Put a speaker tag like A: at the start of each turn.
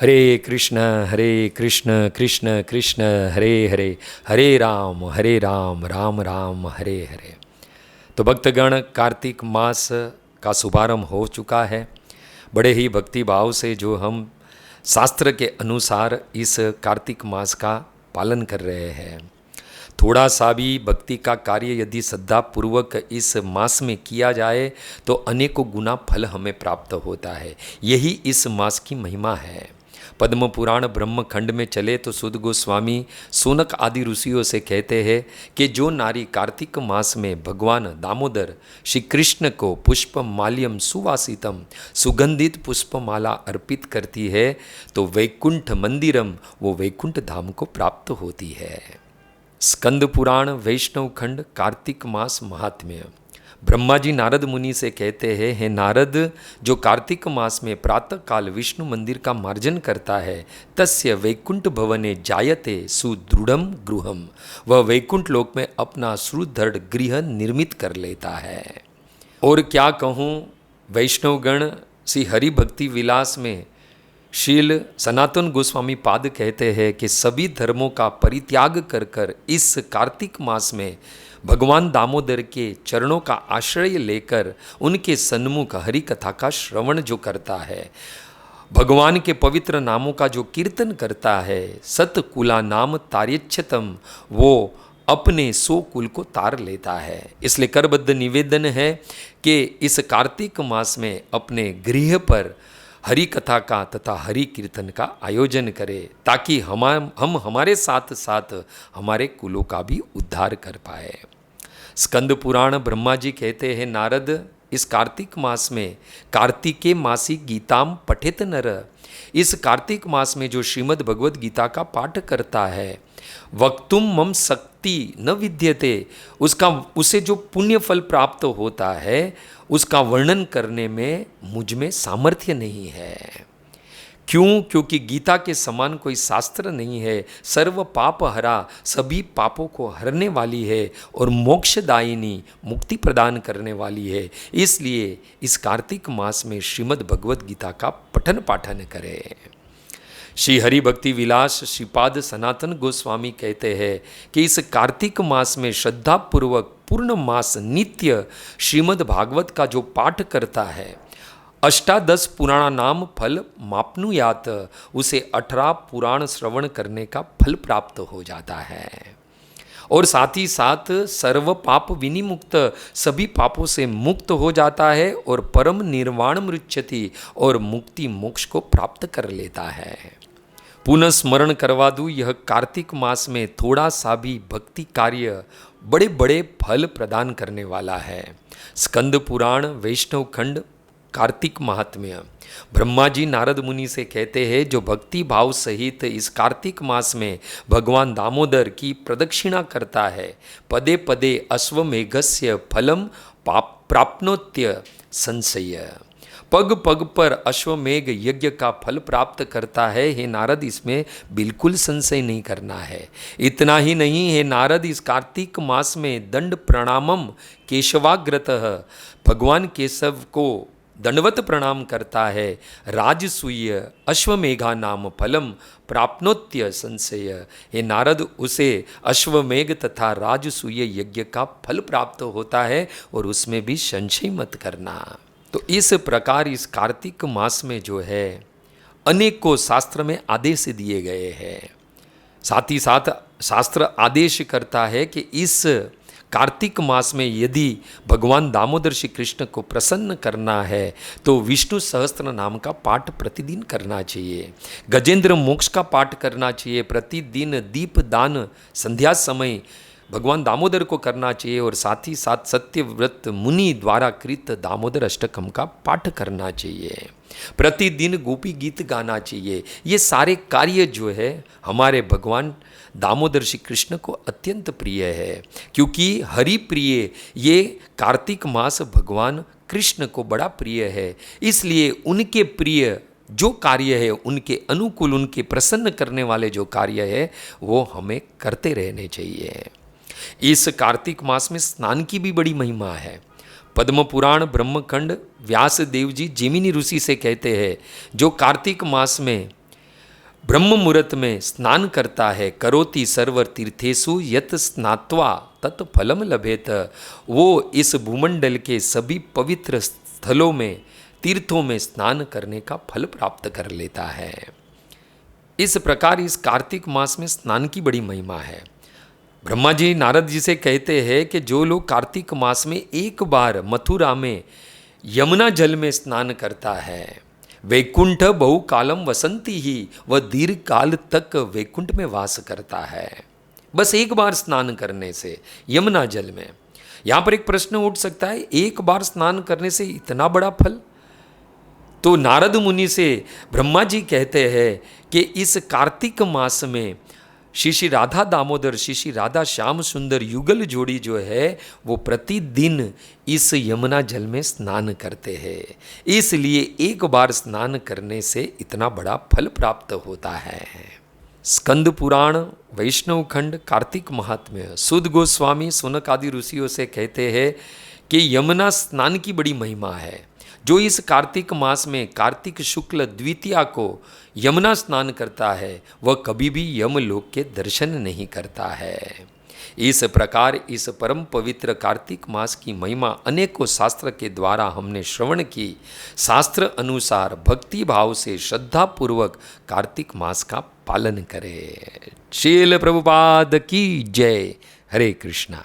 A: हरे कृष्ण कृष्ण कृष्ण हरे हरे, हरे राम राम राम हरे हरे। तो भक्तगण, कार्तिक मास का शुभारंभ हो चुका है। बड़े ही भक्ति भाव से जो हम शास्त्र के अनुसार इस कार्तिक मास का पालन कर रहे हैं। थोड़ा सा भी भक्ति का कार्य यदि श्रद्धापूर्वक इस मास में किया जाए तो अनेकों गुना फल हमें प्राप्त होता है। यही इस मास की महिमा है। पद्म पुराण ब्रह्म खंड में चले तो सुध गोस्वामी सोनक आदि ऋषियों से कहते हैं कि जो नारी कार्तिक मास में भगवान दामोदर श्री कृष्ण को पुष्प माल्यम सुवासितम सुगंधित पुष्पमाला अर्पित करती है तो वैकुंठ मंदिरम, वो वैकुंठ धाम को प्राप्त होती है। स्कंद पुराण वैष्णव खंड कार्तिक मास महात्म्य। ब्रह्मा जी नारद मुनि से कहते हैं, हे नारद, जो कार्तिक मास में प्रातः काल विष्णु मंदिर का मार्जन करता है तस्य वैकुंठ भवने जायते सुदृढ़म गृहम, वह वैकुंठ लोक में अपना सुदृढ़ गृह निर्मित कर लेता है। और क्या कहूँ, वैष्णवगण श्री हरि भक्ति विलास में शील सनातन गोस्वामी पाद कहते हैं कि सभी धर्मों का परित्याग कर कर इस कार्तिक मास में भगवान दामोदर के चरणों का आश्रय लेकर उनके सन्मुख हरि कथा का श्रवण जो करता है, भगवान के पवित्र नामों का जो कीर्तन करता है, सतकुला नाम तार्यच्छतम, वो अपने 100 कुल को तार लेता है। इसलिए करबद्ध निवेदन है कि इस कार्तिक मास में अपने गृह पर हरि कथा का तथा हरि कीर्तन का आयोजन करें ताकि हम हमारे साथ साथ हमारे कुलों का भी उद्धार कर पाए। स्कंद पुराण ब्रह्मा जी कहते हैं, नारद, इस कार्तिक मास में कार्तिके मासी गीताम पठित नर, इस कार्तिक मास में जो श्रीमद् भगवद गीता का पाठ करता है, वक्तुम मम शक्ति न विद्यते, उसे जो पुण्य फल प्राप्त होता है उसका वर्णन करने में मुझ में सामर्थ्य नहीं है। क्यों? क्योंकि गीता के समान कोई शास्त्र नहीं है। सर्व पाप हरा, सभी पापों को हरने वाली है और मोक्षदायिनी, मुक्ति प्रदान करने वाली है। इसलिए इस कार्तिक मास में श्रीमद् भगवद गीता का पठन पाठन करें। श्री हरि भक्ति विलास श्रीपाद सनातन गोस्वामी कहते हैं कि इस कार्तिक मास में श्रद्धापूर्वक पूर्ण मास नित्य श्रीमद् भागवत का जो पाठ करता है, अष्टादश पुराण नाम फल मापनुयात, उसे 18 पुराण श्रवण करने का फल प्राप्त हो जाता है। और साथ ही साथ सर्व पाप विनिमुक्त, सभी पापों से मुक्त हो जाता है और परम निर्वाण मृच्छति, और मुक्ति मोक्ष को प्राप्त कर लेता है। पुनः स्मरण करवा दूँ, यह कार्तिक मास में थोड़ा सा भी भक्ति कार्य बड़े बड़े फल प्रदान करने वाला है। स्कंद पुराण वैष्णव खंड कार्तिक महात्म्य। ब्रह्मा जी नारद मुनि से कहते हैं, जो भक्ति भाव सहित इस कार्तिक मास में भगवान दामोदर की प्रदक्षिणा करता है, पदे पदे अश्वमेघस्य फलम प्राप्नोत्य संशय, पग पग पर अश्वमेघ यज्ञ का फल प्राप्त करता है। हे नारद, इसमें बिल्कुल संशय नहीं करना है। इतना ही नहीं, हे नारद, इस कार्तिक मास में दंड प्रणामम केशवाग्रतः, भगवान केशव को दंडवत प्रणाम करता है। राजसूय अश्वमेघा नाम फलम प्राप्नोत्य संशय, हे नारद, उसे अश्वमेघ तथा राजसूय यज्ञ का फल प्राप्त होता है और उसमें भी संशय मत करना। तो इस प्रकार इस कार्तिक मास में जो है अनेकों शास्त्र में आदेश दिए गए हैं। साथ ही साथ शास्त्र आदेश करता है कि इस कार्तिक मास में यदि भगवान दामोदर श्री कृष्ण को प्रसन्न करना है तो विष्णु सहस्त्र नाम का पाठ प्रतिदिन करना चाहिए, गजेंद्र मोक्ष का पाठ करना चाहिए, प्रतिदिन दीप दान संध्या समय भगवान दामोदर को करना चाहिए, और साथ ही साथ सत्यव्रत मुनि द्वारा कृत दामोदर अष्टकम का पाठ करना चाहिए, प्रतिदिन गोपी गीत गाना चाहिए। ये सारे कार्य जो है हमारे भगवान दामोदर श्री कृष्ण को अत्यंत प्रिय है, क्योंकि हरि प्रिय ये कार्तिक मास भगवान कृष्ण को बड़ा प्रिय है। इसलिए उनके प्रिय जो कार्य है, उनके अनुकूल, उनके प्रसन्न करने वाले जो कार्य है, वो हमें करते रहने चाहिए। इस कार्तिक मास में स्नान की भी बड़ी महिमा है। पद्म पुराण ब्रह्मखंड व्यास देव जी जेमिनी ऋषि से कहते हैं, जो कार्तिक मास में ब्रह्म मुहूर्त में स्नान करता है, करोति सर्व तीर्थेषु यत स्नात्वा तत् फलम लभेत, वो इस भूमंडल के सभी पवित्र स्थलों में, तीर्थों में स्नान करने का फल प्राप्त कर लेता है। इस प्रकार इस कार्तिक मास में स्नान की बड़ी महिमा है। ब्रह्मा जी नारद जी से कहते हैं कि जो लोग कार्तिक मास में एक बार मथुरा में यमुना जल में स्नान करता है, वैकुंठ बहुकालम वसंती ही, वह दीर्घ काल तक वैकुंठ में वास करता है, बस एक बार स्नान करने से यमुना जल में। यहाँ पर एक प्रश्न उठ सकता है, एक बार स्नान करने से इतना बड़ा फल? तो नारद मुनि से ब्रह्मा जी कहते हैं कि इस कार्तिक मास में श्री राधा दामोदर, श्री राधा श्याम सुंदर युगल जोड़ी जो है वो प्रतिदिन इस यमुना जल में स्नान करते हैं, इसलिए एक बार स्नान करने से इतना बड़ा फल प्राप्त होता है। स्कंद पुराण वैष्णव खंड कार्तिक महात्म्य सुद गोस्वामी सुनक आदि ऋषियों से कहते हैं कि यमुना स्नान की बड़ी महिमा है। जो इस कार्तिक मास में कार्तिक शुक्ल द्वितीया को यमुना स्नान करता है वह कभी भी यमलोक के दर्शन नहीं करता है। इस प्रकार इस परम पवित्र कार्तिक मास की महिमा अनेकों शास्त्र के द्वारा हमने श्रवण की। शास्त्र अनुसार भक्ति भाव से श्रद्धा पूर्वक कार्तिक मास का पालन करें। श्रील प्रभुपाद की जय। हरे कृष्णा।